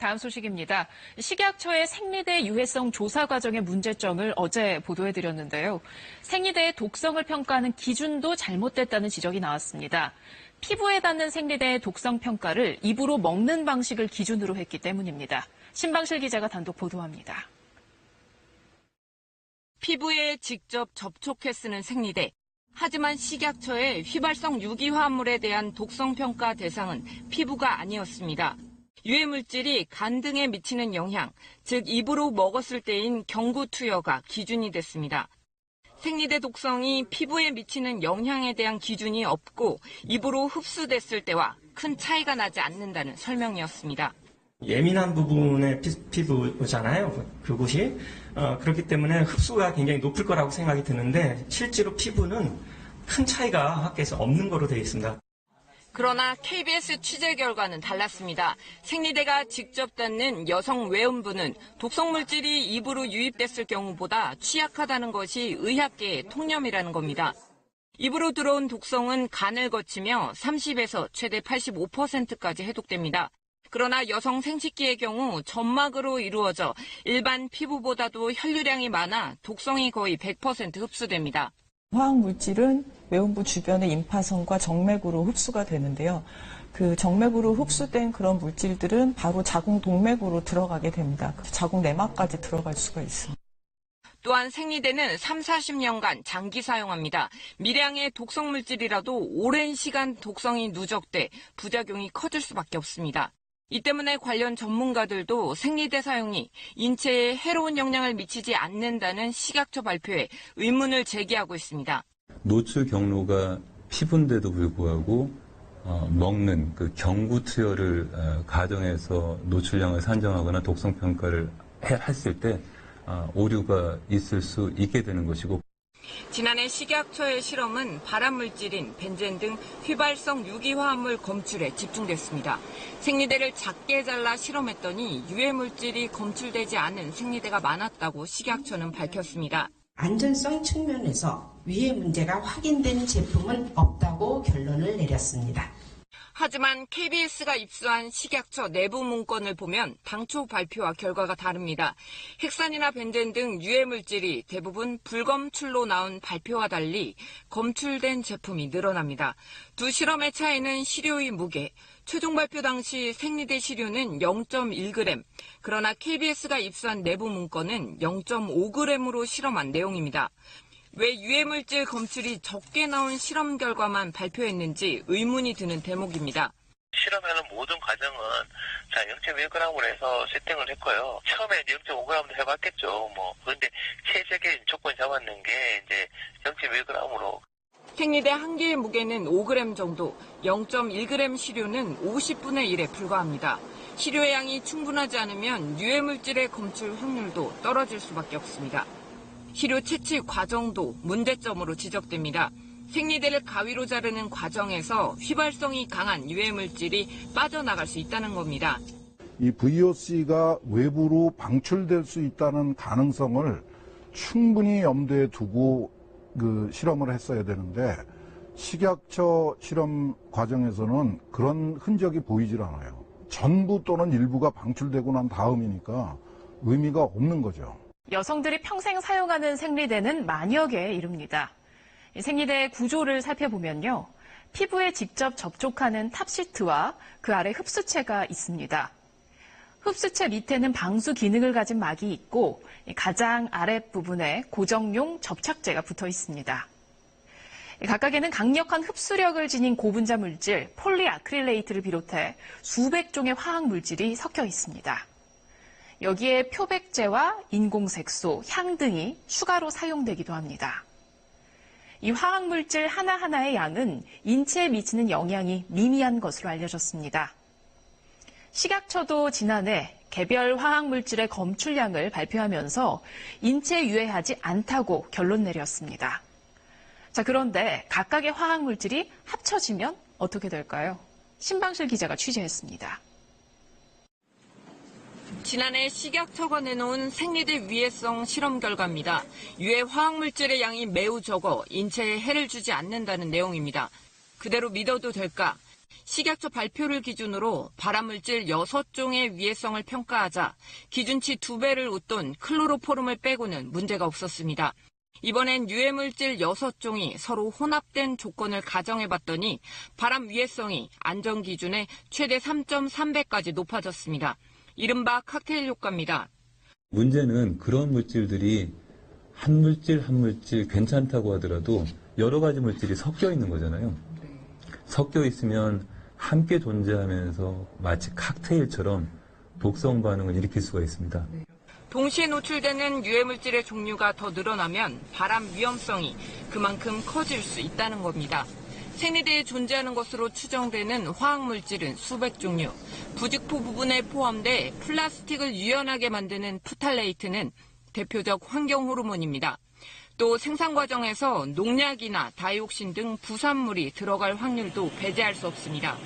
다음 소식입니다. 식약처의 생리대 유해성 조사 과정의 문제점을 어제 보도해드렸는데요. 생리대의 독성을 평가하는 기준도 잘못됐다는 지적이 나왔습니다. 피부에 닿는 생리대의 독성 평가를 입으로 먹는 방식을 기준으로 했기 때문입니다. 신방실 기자가 단독 보도합니다. 피부에 직접 접촉해 쓰는 생리대. 하지만 식약처의 휘발성 유기화합물에 대한 독성 평가 대상은 피부가 아니었습니다. 유해물질이 간 등에 미치는 영향, 즉 입으로 먹었을 때인 경구투여가 기준이 됐습니다. 생리대 독성이 피부에 미치는 영향에 대한 기준이 없고 입으로 흡수됐을 때와 큰 차이가 나지 않는다는 설명이었습니다. 예민한 부분의 피부잖아요. 그곳이. 그렇기 때문에 흡수가 굉장히 높을 거라고 생각이 드는데 실제로 피부는 큰 차이가 학계에서 없는 거로 되어 있습니다. 그러나 KBS 취재 결과는 달랐습니다. 생리대가 직접 닿는 여성 외음부는 독성물질이 입으로 유입됐을 경우보다 취약하다는 것이 의학계의 통념이라는 겁니다. 입으로 들어온 독성은 간을 거치며 30에서 최대 85%까지 해독됩니다. 그러나 여성 생식기의 경우 점막으로 이루어져 일반 피부보다도 혈류량이 많아 독성이 거의 100% 흡수됩니다. 화학물질은 외음부 주변의 임파선과 정맥으로 흡수가 되는데요. 그 정맥으로 흡수된 그런 물질들은 바로 자궁 동맥으로 들어가게 됩니다. 자궁 내막까지 들어갈 수가 있습니다. 또한 생리대는 3, 40년간 장기 사용합니다. 미량의 독성물질이라도 오랜 시간 독성이 누적돼 부작용이 커질 수밖에 없습니다. 이 때문에 관련 전문가들도 생리대 사용이 인체에 해로운 영향을 미치지 않는다는 식약처 발표에 의문을 제기하고 있습니다. 노출 경로가 피부인데도 불구하고 먹는 그 경구투여를 가정에서 노출량을 산정하거나 독성 평가를 했을 때 오류가 있을 수 있게 되는 것이고. 지난해 식약처의 실험은 발암물질인 벤젠 등 휘발성 유기화합물 검출에 집중됐습니다. 생리대를 작게 잘라 실험했더니 유해물질이 검출되지 않은 생리대가 많았다고 식약처는 밝혔습니다. 안전성 측면에서 위해 문제가 확인된 제품은 없다고 결론을 내렸습니다. 하지만 KBS가 입수한 식약처 내부 문건을 보면 당초 발표와 결과가 다릅니다. 핵산이나 벤젠 등 유해물질이 대부분 불검출로 나온 발표와 달리 검출된 제품이 늘어납니다. 두 실험의 차이는 시료의 무게, 최종 발표 당시 생리대 시료는 0.1g, 그러나 KBS가 입수한 내부 문건은 0.5g으로 실험한 내용입니다. 왜 유해물질 검출이 적게 나온 실험 결과만 발표했는지 의문이 드는 대목입니다. 실험하는 모든 과정은 0.1g으로 해서 세팅을 했고요. 처음에 0.5g도 해봤겠죠. 그런데 최적의 조건 잡았는 게 이제 0.1g으로. 생리대 한 개의 무게는 5g 정도, 0.1g 시료는 50분의 1에 불과합니다. 시료의 양이 충분하지 않으면 유해물질의 검출 확률도 떨어질 수밖에 없습니다. 시료 채취 과정도 문제점으로 지적됩니다. 생리대를 가위로 자르는 과정에서 휘발성이 강한 유해물질이 빠져나갈 수 있다는 겁니다. 이 VOC가 외부로 방출될 수 있다는 가능성을 충분히 염두에 두고 실험을 했어야 되는데 식약처 실험 과정에서는 그런 흔적이 보이질 않아요. 전부 또는 일부가 방출되고 난 다음이니까 의미가 없는 거죠. 여성들이 평생 사용하는 생리대는 만여 개에 이릅니다. 생리대의 구조를 살펴보면요. 피부에 직접 접촉하는 탑시트와 그 아래 흡수체가 있습니다. 흡수체 밑에는 방수 기능을 가진 막이 있고 가장 아랫부분에 고정용 접착제가 붙어 있습니다. 각각에는 강력한 흡수력을 지닌 고분자 물질 폴리아크릴레이트를 비롯해 수백 종의 화학 물질이 섞여 있습니다. 여기에 표백제와 인공색소, 향 등이 추가로 사용되기도 합니다. 이 화학물질 하나하나의 양은 인체에 미치는 영향이 미미한 것으로 알려졌습니다. 식약처도 지난해 개별 화학물질의 검출량을 발표하면서 인체에 유해하지 않다고 결론 내렸습니다. 자, 그런데 각각의 화학물질이 합쳐지면 어떻게 될까요? 신방실 기자가 취재했습니다. 지난해 식약처가 내놓은 생리대 위해성 실험 결과입니다. 유해 화학물질의 양이 매우 적어 인체에 해를 주지 않는다는 내용입니다. 그대로 믿어도 될까? 식약처 발표를 기준으로 발암물질 6종의 위해성을 평가하자 기준치 2배를 웃돈 클로로포름을 빼고는 문제가 없었습니다. 이번엔 유해물질 6종이 서로 혼합된 조건을 가정해봤더니 발암 위해성이 안전기준의 최대 3.3배까지 높아졌습니다. 이른바 칵테일 효과입니다. 문제는 그런 물질들이 한 물질 괜찮다고 하더라도 여러 가지 물질이 섞여 있는 거잖아요. 섞여 있으면 함께 존재하면서 마치 칵테일처럼 독성 반응을 일으킬 수가 있습니다. 동시에 노출되는 유해물질의 종류가 더 늘어나면 발암 위험성이 그만큼 커질 수 있다는 겁니다. 생리대에 존재하는 것으로 추정되는 화학물질은 수백 종류, 부직포 부분에 포함돼 플라스틱을 유연하게 만드는 프탈레이트는 대표적 환경 호르몬입니다. 또 생산 과정에서 농약이나 다이옥신 등 부산물이 들어갈 확률도 배제할 수 없습니다.